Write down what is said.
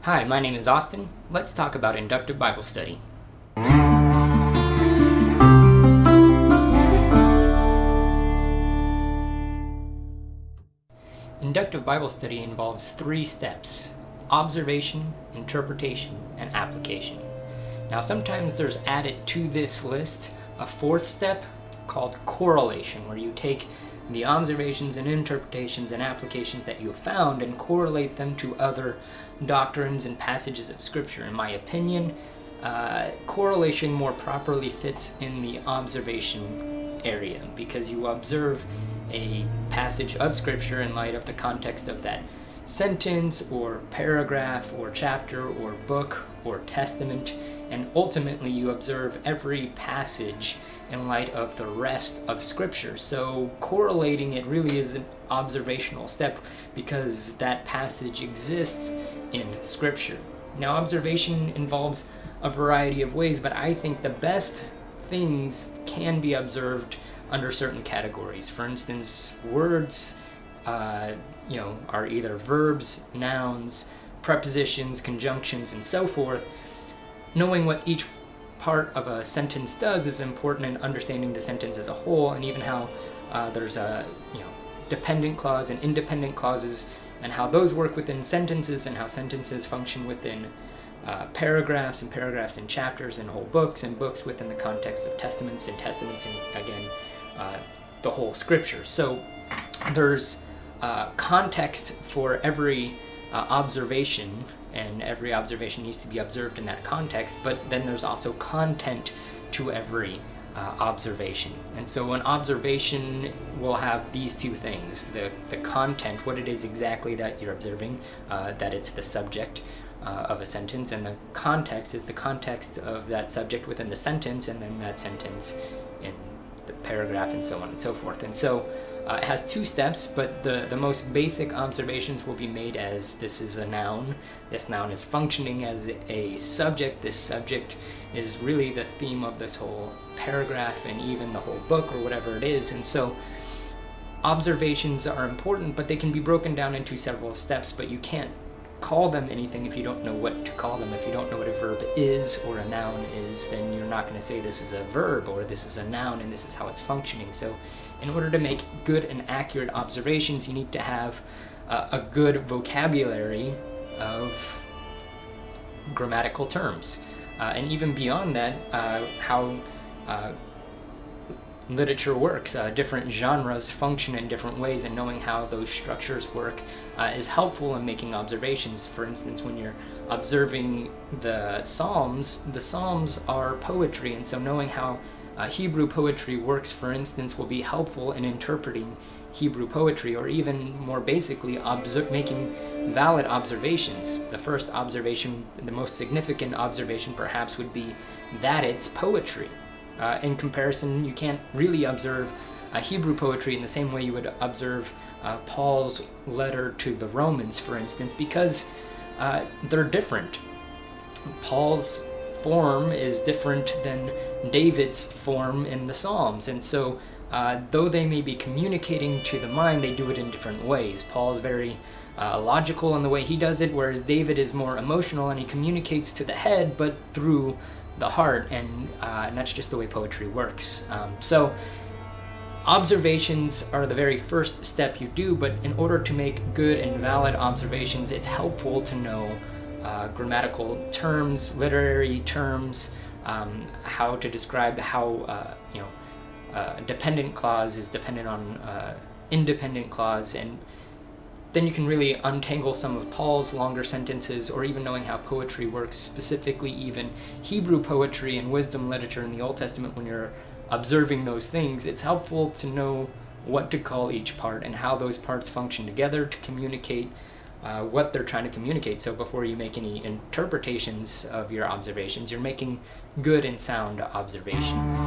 Hi, my name is Austin. Let's talk about inductive Bible study. Inductive Bible study involves 3 steps: observation, interpretation, and application. Now, sometimes there's added to this list a 4th step called correlation, where you take the observations and interpretations and applications that you have found and correlate them to other doctrines and passages of Scripture. In my opinion, correlation more properly fits in the observation area, because you observe a passage of Scripture in light of the context of that sentence or paragraph or chapter or book or testament, and ultimately you observe every passage in light of the rest of Scripture. So correlating it really is an observational step because that passage exists in Scripture. Now, observation involves a variety of ways, but I think the best things can be observed under certain categories. For instance, words are either verbs, nouns, prepositions, conjunctions, and so forth. Knowing what each part of a sentence does is important in understanding the sentence as a whole, and even how there's a dependent clause and independent clauses, and how those work within sentences, and how sentences function within paragraphs, and paragraphs in chapters, and whole books, and books within the context of testaments, and testaments in, again, the whole Scripture. So there's context for every observation, and every observation needs to be observed in that context, but then there's also content to every observation. And so an observation will have these 2 things: the content, what it is exactly that you're observing, that it's the subject of a sentence, and the context is the context of that subject within the sentence, and then that sentence in the paragraph, and so on and so forth. And so it has 2 steps, but the most basic observations will be made as this is a noun. This noun is functioning as a subject. This subject is really the theme of this whole paragraph and even the whole book, or whatever it is. And so observations are important, but they can be broken down into several steps, but you can't call them anything if you don't know what to call them. If you don't know what a verb is or a noun is, then you're not going to say this is a verb or this is a noun and this is how it's functioning. So in order to make good and accurate observations, you need to have a good vocabulary of grammatical terms. And even beyond that, how literature works. Different genres function in different ways, and knowing how those structures work is helpful in making observations. For instance, when you're observing the Psalms are poetry, and so knowing how Hebrew poetry works, for instance, will be helpful in interpreting Hebrew poetry, or even more basically, making valid observations. The first observation, the most significant observation perhaps, would be that it's poetry. In comparison, you can't really observe Hebrew poetry in the same way you would observe Paul's letter to the Romans, for instance, because they're different. Paul's form is different than David's form in the Psalms, and so though they may be communicating to the mind, they do it in different ways. Paul's very logical in the way he does it, whereas David is more emotional, and he communicates to the head, but through the heart, and that's just the way poetry works. So observations are the very first step you do, but in order to make good and valid observations, it's helpful to know grammatical terms, literary terms, how to describe how a dependent clause is dependent on independent clause, and then you can really untangle some of Paul's longer sentences, or even knowing how poetry works, specifically even Hebrew poetry and wisdom literature in the Old Testament. When you're observing those things, it's helpful to know what to call each part and how those parts function together to communicate what they're trying to communicate. So before you make any interpretations of your observations, you're making good and sound observations.